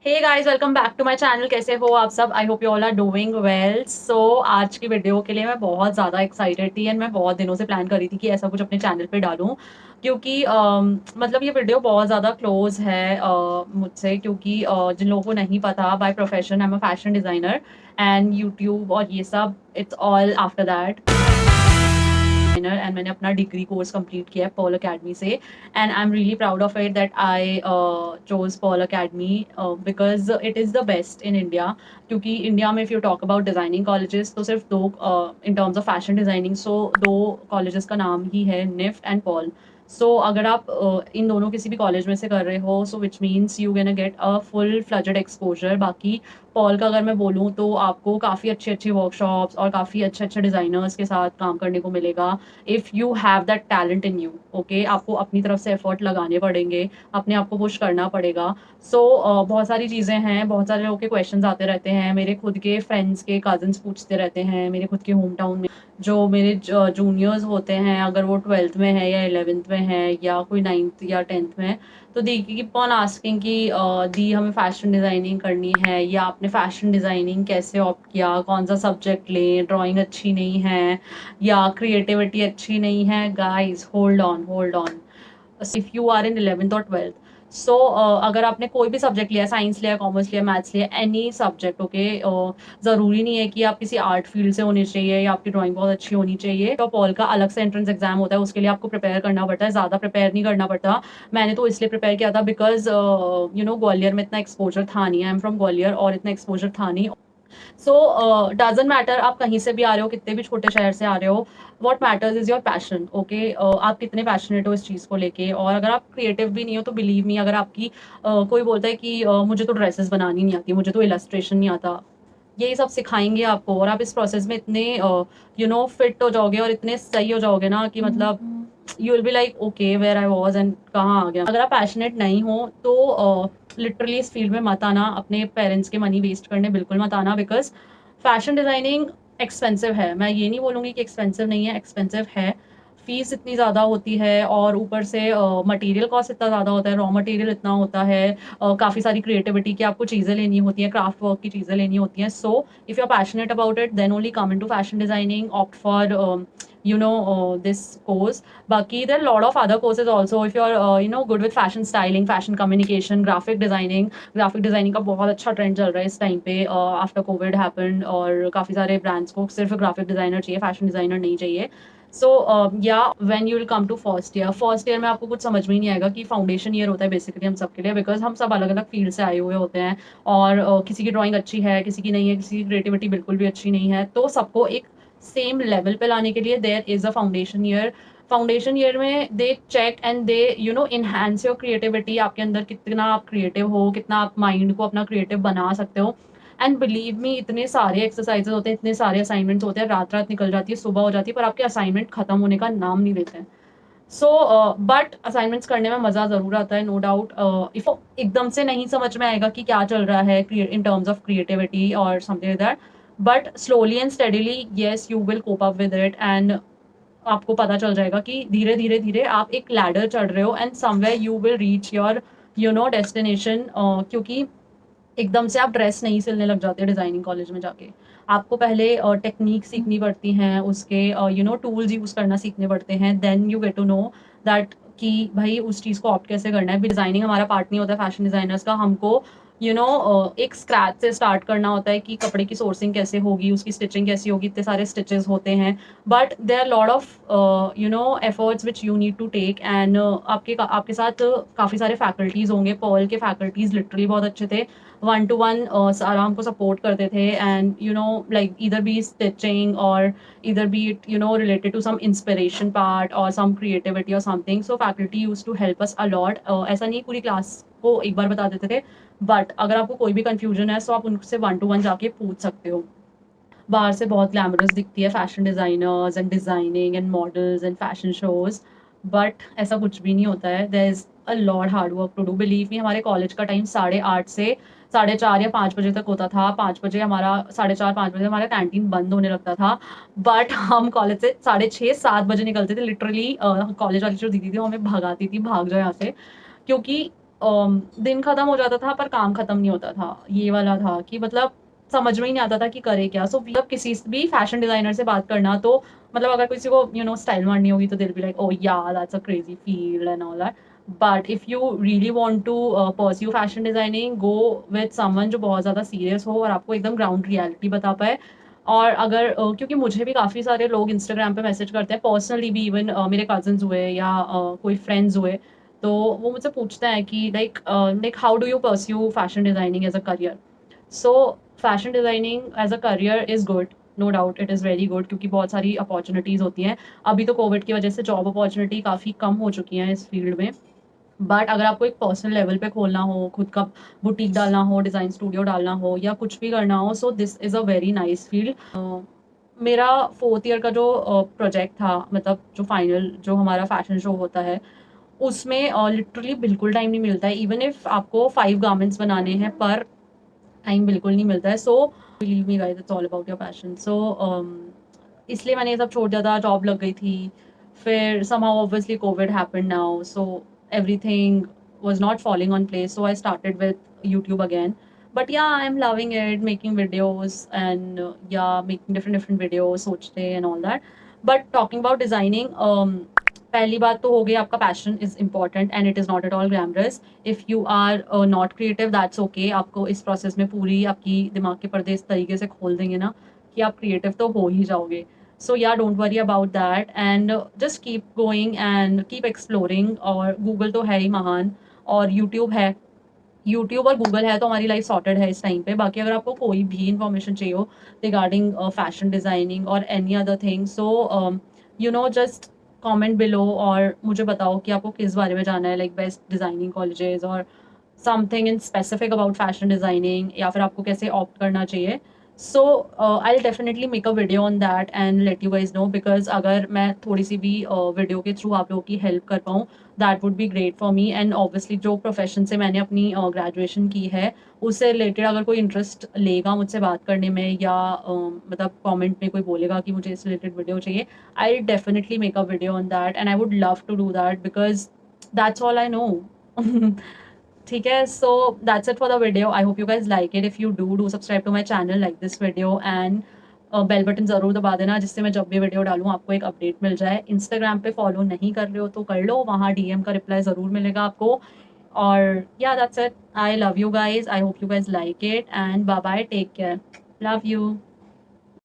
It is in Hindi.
Hey guys, welcome back to my channel. कैसे हो आप सब? I hope you all are doing well. So आज की वीडियो के लिए मैं बहुत ज़्यादा एक्साइटेड थी एंड मैं बहुत दिनों से प्लान कर रही थी कि ऐसा कुछ अपने चैनल पे डालूं, क्योंकि मतलब ये वीडियो बहुत ज़्यादा क्लोज है मुझसे, क्योंकि जिन लोगों को नहीं पता, by profession I am a fashion designer and YouTube और ये सब it's all after that. And मैंने अपना डिग्री कोर्स कंप्लीट किया है पर्ल अकेडमी से, and I am really proud of it that I chose Pearl Academy because it is the best in India. क्योंकि इंडिया में if you talk about designing colleges तो सिर्फ दो, in terms of fashion designing, so दो कॉलेजेस का नाम ही है, निफ्ट एंड पर्ल। सो अगर आप इन दोनों किसी भी कॉलेज में से कर रहे हो, so which means you can get a full fledged exposure. बाकी पॉल का अगर मैं बोलूँ तो आपको काफ़ी अच्छी अच्छी वर्कशॉप्स और काफ़ी अच्छे अच्छे डिज़ाइनर्स के साथ काम करने को मिलेगा। If you have that talent in you, okay, आपको अपनी तरफ से एफर्ट लगाने पड़ेंगे, अपने आप को पुश करना पड़ेगा। सो बहुत सारी चीज़ें हैं, बहुत सारे लोगों के क्वेश्चंस आते रहते हैं, मेरे खुद के फ्रेंड्स के कजन्स पूछते रहते हैं, मेरे खुद के होम टाउन में जो मेरे जूनियर्स होते हैं, अगर वो 12th में है या 11th में है या कोई 9th या 10th में है, तो दी कीप ऑन आस्किंग कि दी हमें फैशन डिज़ाइनिंग करनी है, या आपने फैशन डिज़ाइनिंग कैसे ऑप्ट किया, कौन सा सब्जेक्ट लें, ड्राइंग अच्छी नहीं है या क्रिएटिविटी अच्छी नहीं है। Guys hold on, hold on. If you are in 11th और 12th, सो अगर आपने कोई भी सब्जेक्ट लिया, साइंस लिया, कॉमर्स लिया, मैथ्स लिया, एनी सब्जेक्ट, ओके, ज़रूरी नहीं है कि आप किसी आर्ट फील्ड से होने चाहिए या आपकी ड्राइंग बहुत अच्छी होनी चाहिए। तो पॉल का अलग से एंट्रेंस एग्जाम होता है, उसके लिए आपको प्रिपेयर करना पड़ता है, ज़्यादा प्रिपेयर नहीं करना पड़ता। मैंने तो इसलिए प्रिपेयर किया था बिकॉज ग्वालियर में इतना एक्सपोजर था नहीं, आई एम फ्रॉम ग्वालियर, और इतना एक्सपोजर था नहीं। सो डजेंट मैटर आप कहीं से भी आ रहे हो, कितने भी छोटे शहर से आ रहे हो, what matters is your passion. Okay, आप कितने पैशनेट हो इस चीज़ को लेके। और अगर आप क्रिएटिव भी नहीं हो तो बिलीव मी, अगर आपकी कोई बोलता है कि मुझे तो ड्रेसेस बनानी नहीं आती, मुझे तो इलस्ट्रेशन नहीं आता, यही सब सिखाएंगे आपको, और आप इस प्रोसेस में इतने फिट हो जाओगे और इतने सही हो जाओगे ना कि मतलब you will be like okay where I was and कहाँ आ गया। अगर आप पैशनेट नहीं हो तो लिटरली इस फील्ड में मत आना, अपने पेरेंट्स के मनी वेस्ट करने बिल्कुल मत आना, बिकॉज फैशन डिज़ाइनिंग एक्सपेंसिव है। मैं ये नहीं बोलूँगी कि एक्सपेंसिव नहीं है, एक्सपेंसिव है। फीस इतनी ज़्यादा होती है और ऊपर से मटेरियल कॉस्ट इतना ज़्यादा होता है, रॉ मटेरियल इतना होता है, काफ़ी सारी क्रिएटिविटी की आपको चीज़ें लेनी होती हैं, क्राफ्ट वर्क की चीज़ें लेनी होती हैं। So if you are passionate about it then only come into fashion designing, opt for this course. Baki there are a lot of other courses also if you are good with fashion styling, fashion communication, graphic designing. Graphic designing का बहुत अच्छा ट्रेंड चल रहा है इस टाइम पे, आफ्टर कोविड हैपेंड, और काफ़ी सारे ब्रांड्स को सिर्फ ग्राफिक डिज़ाइनर चाहिए, फैशन डिज़ाइनर नहीं चाहिए। So yeah when you will come to first year में आपको कुछ समझ में ही नहीं आएगा कि फाउंडेशन ईयर होता है बेसिकली हम सब के लिए, बिकॉज हम सब अलग अलग फील्ड से आए हुए होते हैं, और किसी की ड्राइंग अच्छी है, किसी की नहीं है, किसी की क्रिएटिविटी बिल्कुल भी अच्छी नहीं है, तो सबको एक सेम लेवल पे लाने के लिए there is a foundation year. Foundation year में they check and they enhance your creativity, आपके अंदर कितना आप क्रिएटिव हो, कितना आप माइंड को अपना क्रिएटिव बना सकते हो। एंड बिलीव मी, इतने सारे एक्सरसाइजेज होते हैं, इतने सारे असाइनमेंट्स होते हैं, रात रात निकल जाती है, सुबह हो जाती है, पर आपके असाइनमेंट खत्म होने का नाम नहीं लेते हैं। सो बट असाइनमेंट्स करने में मज़ा ज़रूर आता है, नो डाउट। इफ एकदम से नहीं समझ में आएगा कि क्या चल रहा है इन टर्म्स ऑफ क्रिएटिविटी और something like that, but slowly and steadily yes you will cope up with it, and आपको पता चल जाएगा कि धीरे धीरे धीरे आप एक लैडर चढ़ रहे हो, and somewhere you will reach your destination. क्योंकि एकदम से आप ड्रेस नहीं सिलने लग जाते डिज़ाइनिंग कॉलेज में जाके। आपको पहले टेक्निक सीखनी पड़ती हैं, उसके टूल्स यूज़ करना सीखने पड़ते हैं, then you get to know that कि भाई उस चीज़ को ऑप्ट कैसे करना है। डिज़ाइनिंग हमारा पार्ट नहीं होता फैशन डिज़ाइनर्स का, हमको एक स्क्रैच से स्टार्ट करना होता है कि कपड़े की सोर्सिंग कैसे होगी, उसकी स्टिचिंग कैसी होगी, इतने सारे स्टिचेस होते हैं, but there are lot of efforts which you need to take, and आपके आपके साथ काफ़ी सारे फैकल्टीज़ होंगे। पर्ल के फैकल्टीज़ लिटरली बहुत अच्छे थे, वन टू वन सारा हमको सपोर्ट करते थे, and like either be stitching और either be it related to some inspiration part or some creativity or something, so faculty used to help us a lot. ऐसा नहीं पूरी क्लास को एक बार बता देते थे, बट अगर आपको कोई भी कंफ्यूजन है तो आप उनसे वन टू वन जाके पूछ सकते हो। बाहर से बहुत ग्लैमरस दिखती है fashion designers and designing and models and fashion shows, but ऐसा कुछ भी नहीं होता है। There is a lot hard work to do, believe me. हमारे कॉलेज का टाइम 8:30 से 4:30 या 5 बजे तक होता था। 5 बजे हमारा 4:30-5 बजे हमारा कैंटीन बंद होने लगता था, बट हम कॉलेज से 6:30-7 बजे निकलते थे लिटरली। कॉलेज वाली जो दीदी थी वो हमें भगाती थी, भाग जाओ यहाँ से, क्योंकि दिन खत्म हो जाता था पर काम खत्म नहीं होता था। ये वाला था कि मतलब समझ में ही नहीं आता था कि करे क्या। सो मतलब किसी भी फैशन डिजाइनर से बात करना, तो मतलब अगर किसी को स्टाइल मारनी होगी तो दिल B like, oh yeah that's a crazy field and all that. But if you really want to pursue fashion designing, go with someone जो बहुत ज़्यादा सीरियस हो और आपको एकदम ग्राउंड रियलिटी बता पाए। और अगर क्योंकि मुझे भी काफ़ी सारे लोग इंस्टाग्राम पे मैसेज करते हैं, पर्सनली भी, इवन मेरे कजन्स हुए या कोई फ्रेंड्स हुए, तो वो मुझसे पूछते हैं कि like how do you pursue fashion designing as a career. So fashion designing as a career is good, no doubt it is very good, क्योंकि बहुत सारी अपॉर्चुनिटीज़ होती हैं। अभी तो कोविड की वजह से जॉब अपॉर्चुनिटी काफ़ी कम हो चुकी हैं इस फील्ड में। बट अगर आपको एक पर्सनल लेवल पे खोलना हो, खुद का बुटीक डालना हो, डिज़ाइन स्टूडियो डालना हो या कुछ भी करना हो, so this is a very nice field. मेरा फोर्थ ईयर का जो प्रोजेक्ट था, मतलब जो फाइनल जो हमारा फैशन शो होता है, उसमें लिटरली बिल्कुल टाइम नहीं मिलता है। इवन इफ आपको 5 गारमेंट्स बनाने हैं पर टाइम बिल्कुल नहीं मिलता है। So believe me guys, it's all about your passion. So इसलिए मैंने ये सब छोड़ दिया था, जॉब लग गई थी। फिर somehow obviously Covid happened now, so everything was not falling on place, so I started with YouTube again. But yeah, I'm loving it, making videos and yeah, making different videos, sochte and all that. But talking about designing, पहली बात तो हो गई, आपका passion is important and it is not at all glamorous. If you are not creative, that's okay. आपको इस प्रोसेस में पूरी आपकी दिमाग के पर्दे इस तरीके से खोल देंगे ना कि आप क्रिएटिव तो हो ही जाओगे। सो या don't worry about that and just keep going and keep exploring. और गूगल तो है ही महान, और यूट्यूब है। यूट्यूब और गूगल है तो हमारी लाइफ सॉर्टेड है इस टाइम पे। बाकी अगर आपको कोई भी इंफॉर्मेशन चाहिए हो रिगार्डिंग फैशन डिज़ाइनिंग और any other thing, so just comment below और मुझे बताओ कि आपको किस बारे में जानना है, लाइक बेस्ट डिज़ाइनिंग कॉलेजेस और something in specific about fashion designing, या फिर आपको कैसे ऑप्ट करना चाहिए। So I will definitely make a video on that and let you guys know, because अगर मैं थोड़ी सी भी वीडियो के थ्रू आप लोगों की हेल्प कर पाऊँ, that would be great for me. And obviously जो प्रोफेशन से मैंने अपनी ग्रेजुएशन की है, उससे रिलेटेड अगर कोई इंटरेस्ट लेगा मुझसे बात करने में, या मतलब कमेंट में कोई बोलेगा कि मुझे इस रिलेटेड वीडियो चाहिए, I definitely make a video on that and I would love to do that because that's all I know. ठीक है, so that's it for the video. I hope you guys like it. If you do, do subscribe to my channel, like this video and bell button ज़रूर दबा देना, जिससे मैं जब भी वीडियो डालूँ आपको एक अपडेट मिल जाए। इंस्टाग्राम पे फॉलो नहीं कर रहे हो तो कर लो, वहाँ डीएम का रिप्लाई ज़रूर मिलेगा आपको। और या that's it. I love you guys, I hope you guys like it and bye bye, take care, love you.